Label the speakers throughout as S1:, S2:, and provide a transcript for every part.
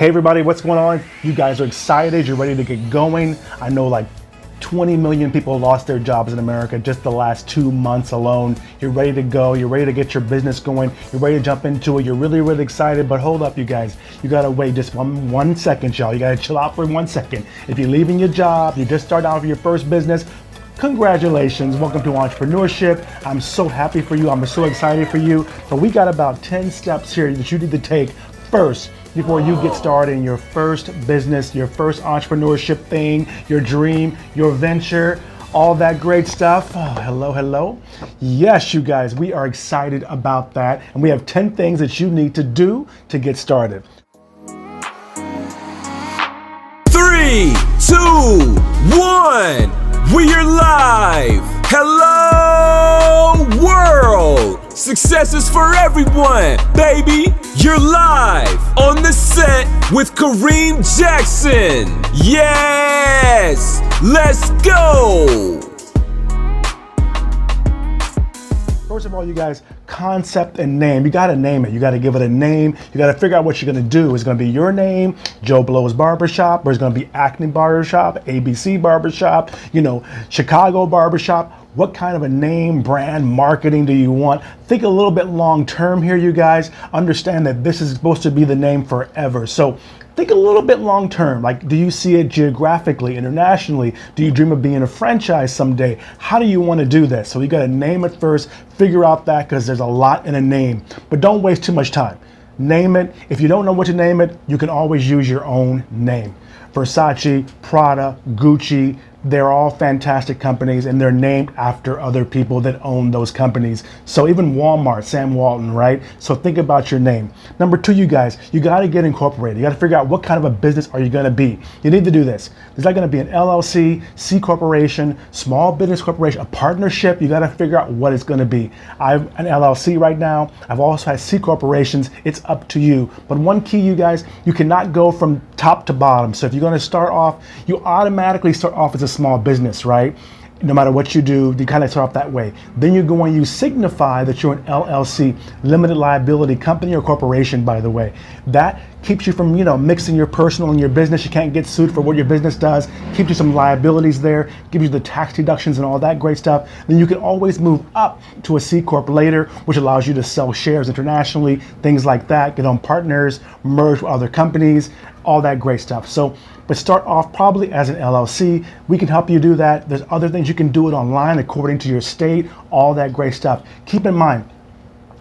S1: Hey everybody, what's going on? You guys are excited, you're ready to get going. I know like 20 million people lost their jobs in America just the last 2 months alone. You're ready to go, you're ready to get your business going, you're ready to jump into it, you're really excited, but hold up you guys. You gotta wait just one second, y'all. You gotta chill out for 1 second. If you're leaving your job, you just start out with your first business, congratulations, welcome to entrepreneurship. I'm so happy for you, I'm so excited for you. But we got about 10 steps here that you need to take first before you get started in your first business, your first entrepreneurship thing, your dream, your venture, all that great stuff. Oh, hello. Yes, you guys, we are excited about that. And we have 10 things that you need to do to get started.
S2: 3, 2, 1, we are live. Hello world. Success is for everyone, baby. You're live on the set with Kareem Jackson. Yes, let's go.
S1: First of all, you guys, concept and name. You gotta name it. You gotta give it a name. You gotta figure out what you're gonna do. Is it gonna be your name, Joe Blow's Barbershop, or is it gonna be Acne Barbershop, ABC Barbershop, Chicago Barbershop? What kind of a name, brand, marketing do you want? Think a little bit long term here, you guys. Understand that this is supposed to be the name forever. So think a little bit long term. Like, do you see it geographically, internationally? Do you dream of being a franchise someday? How do you want to do this? So you got to name it first, figure out that, because there's a lot in a name. But don't waste too much time. Name it. If you don't know what to name it, you can always use your own name. Versace, Prada, Gucci, they're all fantastic companies and they're named after other people that own those companies. So even Walmart, Sam Walton, right? So think about your name. Number 2, you guys, you got to get incorporated. You got to figure out what kind of a business are you going to be. You need to do this. Is that going to be an LLC, C corporation, small business corporation, a partnership? You got to figure out what it's going to be. I have an LLC right now. I've also had C corporations. It's up to you. But one key, you guys, you cannot go from top to bottom. So if you're going to start off, you automatically start off as a small business, right? No matter what you do, you kind of start off that way. Then you go and you signify that you're an LLC, limited liability company or corporation, by the way. That keeps you from, mixing your personal and your business. You can't get sued for what your business does. Keeps you some liabilities there, gives you the tax deductions and all that great stuff. Then you can always move up to a C Corp later, which allows you to sell shares internationally, things like that, get on partners, merge with other companies, all that great stuff. So, but start off probably as an LLC. We can help you do that. There's other things you can do it online according to your state, all that great stuff. Keep in mind,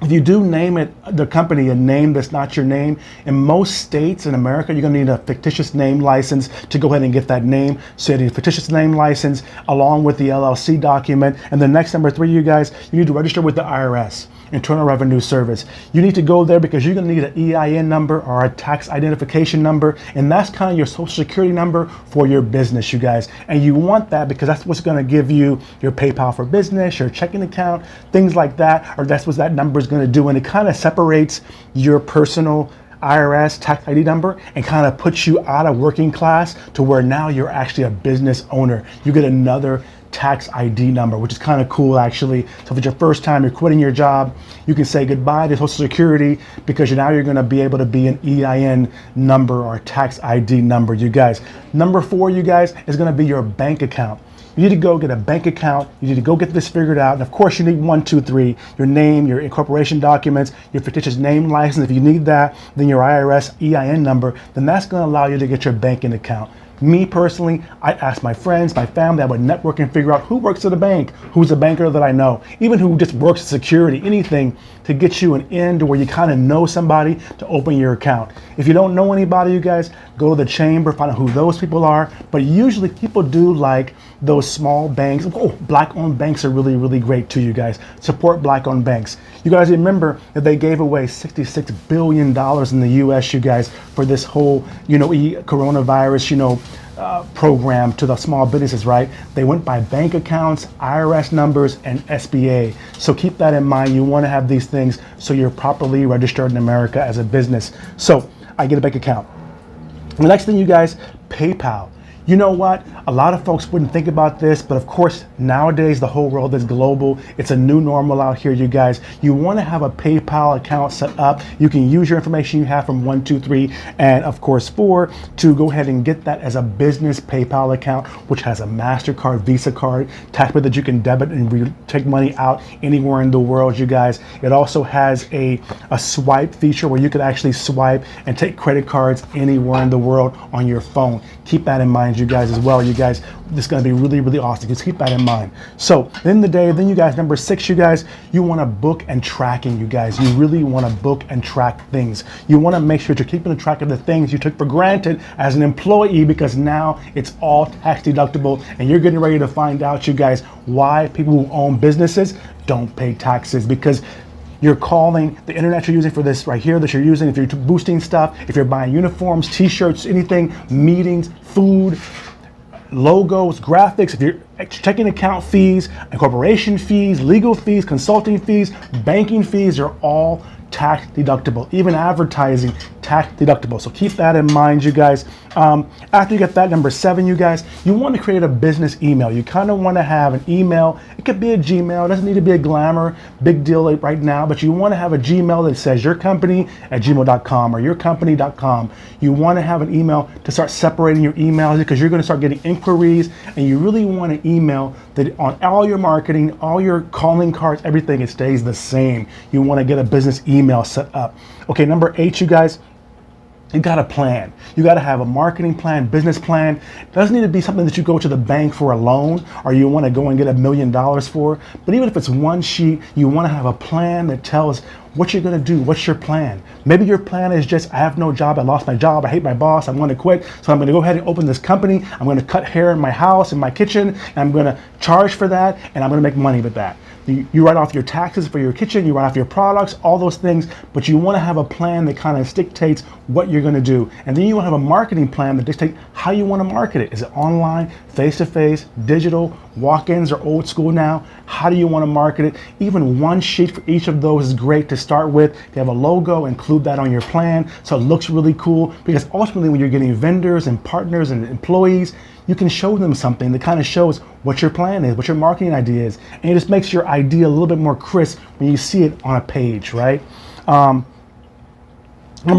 S1: if you do name it, the company, a name that's not your name, in most states in America, you're gonna need a fictitious name license to go ahead and get that name. So you need a fictitious name license along with the LLC document. And then next, number 3, you guys, you need to register with the IRS, Internal Revenue Service. You need to go there because you're gonna need an EIN number or a tax identification number. And that's kind of your social security number for your business, you guys. And you want that because that's what's gonna give you your PayPal for business, your checking account, things like that, or that's what that number is going to do. And it kind of separates your personal IRS tax ID number and kind of puts you out of working class to where now you're actually a business owner. You get another tax ID number, which is kind of cool actually. So if it's your first time you're quitting your job, you can say goodbye to Social Security because now you're going to be able to be an EIN number or tax ID number, you guys. Number 4, you guys, is going to be your bank account. You need to go get a bank account. You need to go get this figured out. And of course you need 1, 2, 3, your name, your incorporation documents, your fictitious name license. If you need that, then your IRS EIN number, then that's going to allow you to get your banking account. Me personally, I ask my friends, my family, I would network and figure out who works at a bank, who's a banker that I know, even who just works at security, anything to get you an in to where you kind of know somebody to open your account. If you don't know anybody, you guys, go to the chamber, find out who those people are. But usually people do like those small banks. Oh, black-owned banks are really great too, you guys. Support black-owned banks. You guys remember that they gave away $66 billion in the US, you guys, for this whole, coronavirus, program to the small businesses, right? They went by bank accounts, IRS numbers, and SBA. So keep that in mind. You want to have these things so you're properly registered in America as a business. So I get a bank account. The next thing, you guys, PayPal. You know what? A lot of folks wouldn't think about this, but of course, nowadays the whole world is global. It's a new normal out here, you guys. You want to have a PayPal account set up. You can use your information you have from 1, 2, 3, and of course 4 to go ahead and get that as a business PayPal account, which has a MasterCard, Visa card, tax that you can debit and take money out anywhere in the world, you guys. It also has a swipe feature where you could actually swipe and take credit cards anywhere in the world on your phone. Keep that in mind, you guys, as well. You guys, this is going to be really, really awesome. Just keep that in mind. So at the end of the day, then you guys, number 6, you guys, you want to book and tracking, you guys. You really want to book and track things. You want to make sure you're keeping the track of the things you took for granted as an employee, because now it's all tax deductible, and you're getting ready to find out, you guys, why people who own businesses don't pay taxes. Because you're calling the internet you're using for this right here that you're using, if you're boosting stuff, if you're buying uniforms, t-shirts, anything, meetings, food, logos, graphics, if you're checking account fees, incorporation fees, legal fees, consulting fees, banking fees are all tax deductible. Even advertising, tax deductible. So keep that in mind, you guys. After you get that, number 7, you guys, you want to create a business email. You kind of want to have an email. It could be a Gmail. It doesn't need to be a glamour, big deal right now, but you want to have a Gmail that says yourcompany@gmail.com or yourcompany.com. You want to have an email to start separating your emails, because you're going to start getting inquiries, and you really want an email that on all your marketing, all your calling cards, everything, it stays the same. You want to get a business email set up. Okay, number 8, you guys, you got a plan. You got to have a marketing plan, business plan. It doesn't need to be something that you go to the bank for a loan or you want to go and get $1 million for. But even if it's one sheet, you want to have a plan that tells what you're going to do. What's your plan? Maybe your plan is just, I have no job. I lost my job. I hate my boss. I want to quit. So I'm going to go ahead and open this company. I'm going to cut hair in my house, in my kitchen, and I'm going to charge for that, and I'm going to make money with that. You write off your taxes for your kitchen, you write off your products, all those things, but you want to have a plan that kind of dictates what you're going to do. And then you want to have a marketing plan that dictates how you want to market it. Is it online, face-to-face, digital, walk-ins, or old school now? How do you want to market it? Even one sheet for each of those is great to start with. If you have a logo, include that on your plan so it looks really cool, because ultimately when you're getting vendors and partners and employees, you can show them something that kind of shows what your plan is, what your marketing idea is, and it just makes your idea a little bit more crisp when you see it on a page, right? Number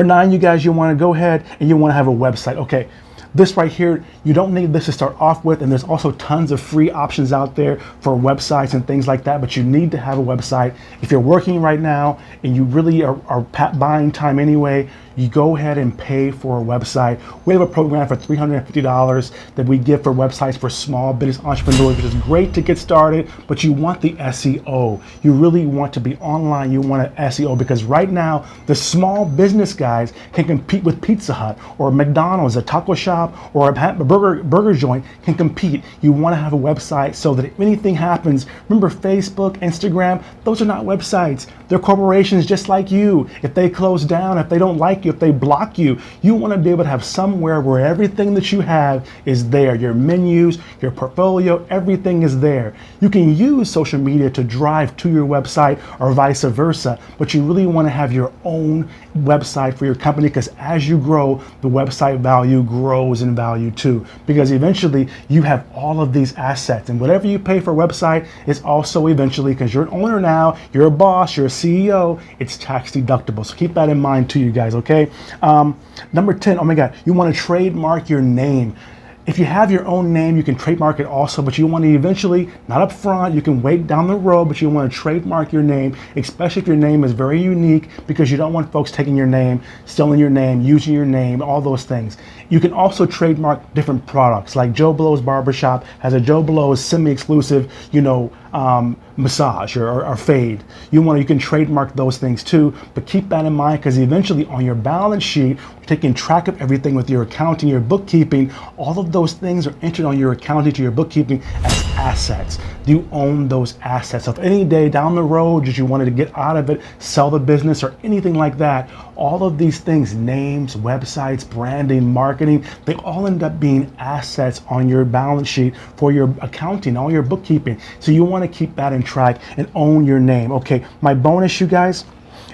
S1: 9, you guys, you want to go ahead and you want to have a website. Okay, this right here, you don't need this to start off with, and there's also tons of free options out there for websites and things like that, but you need to have a website. If you're working right now and you really are buying time anyway, you go ahead and pay for a website. We have a program for $350 that we give for websites for small business entrepreneurs, which is great to get started, but you want the SEO. You really want to be online. You want an SEO, because right now, the small business guys can compete with Pizza Hut or McDonald's, a taco shop, or a burger joint can compete. You want to have a website so that if anything happens, remember Facebook, Instagram, those are not websites. They're corporations just like you. If they close down, if they don't like you, if they block you, you want to be able to have somewhere where everything that you have is there. Your menus, your portfolio, everything is there. You can use social media to drive to your website or vice versa, but you really want to have your own website for your company, because as you grow, the website value grows in value too, because eventually you have all of these assets, and whatever you pay for a website is also eventually, because you're an owner now, you're a boss, you're a CEO, it's tax deductible. So keep that in mind too, you guys, okay? Number 10, oh my God, you want to trademark your name. If you have your own name, you can trademark it also, but you want to eventually, not up front, you can wait down the road, but you want to trademark your name, especially if your name is very unique, because you don't want folks taking your name, stealing your name, using your name, all those things. You can also trademark different products, like Joe Blow's Barbershop has a Joe Blow's semi-exclusive, massage or fade. You can trademark those things too, but keep that in mind, because eventually on your balance sheet, taking track of everything with your accounting, your bookkeeping, all of those things are entered on your accounting to your bookkeeping as assets. You own those assets. So if any day down the road that you wanted to get out of it, sell the business or anything like that, all of these things, names, websites, branding, marketing, they all end up being assets on your balance sheet for your accounting, all your bookkeeping. So you want to keep that in track and own your name. Okay, my bonus, you guys,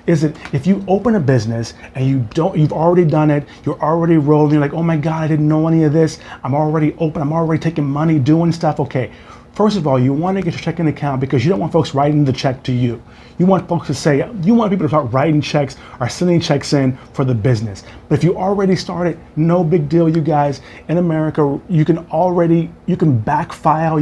S1: is it if you open a business and you've already done it, you're already rolling, you're like, oh my God, I didn't know any of this. I'm already open, I'm already taking money, doing stuff. Okay. First of all, you want to get your checking account because you don't want folks writing the check to you. You want folks to say, you want people to start writing checks or sending checks in for the business. But if you already started, no big deal, you guys. In America, you can backfile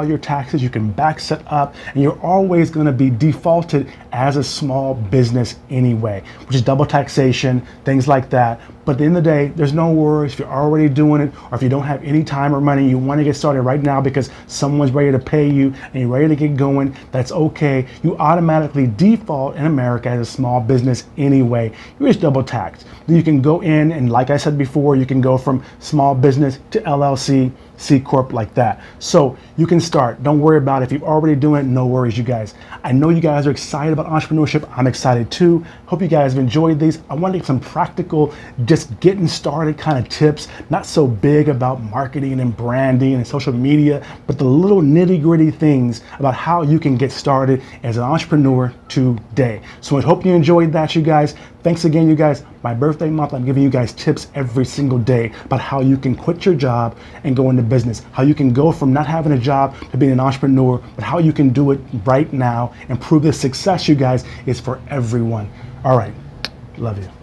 S1: your taxes, you can back set up, and you're always going to be defaulted as a small business anyway, which is double taxation, things like that. But at the end of the day, there's no worries if you're already doing it, or if you don't have any time or money, you want to get started right now because someone's ready to pay you and you're ready to get going, that's okay. You automatically default in America as a small business anyway. You're just double taxed. Then you can go in and, like I said before, you can go from small business to LLC, C Corp, like that. So you can start. Don't worry about it. If you're already doing it, no worries, you guys. I know you guys are excited about entrepreneurship. I'm excited too. Hope you guys have enjoyed these. I want to get some practical, just getting started kind of tips, not so big about marketing and branding and social media, but the little nitty-gritty things about how you can get started as an entrepreneur today. So I hope you enjoyed that, you guys. Thanks again, you guys. My birthday month, I'm giving you guys tips every single day about how you can quit your job and go into business, how you can go from not having a job to being an entrepreneur, but how you can do it right now and prove the success, you guys, is for everyone. All right, love you.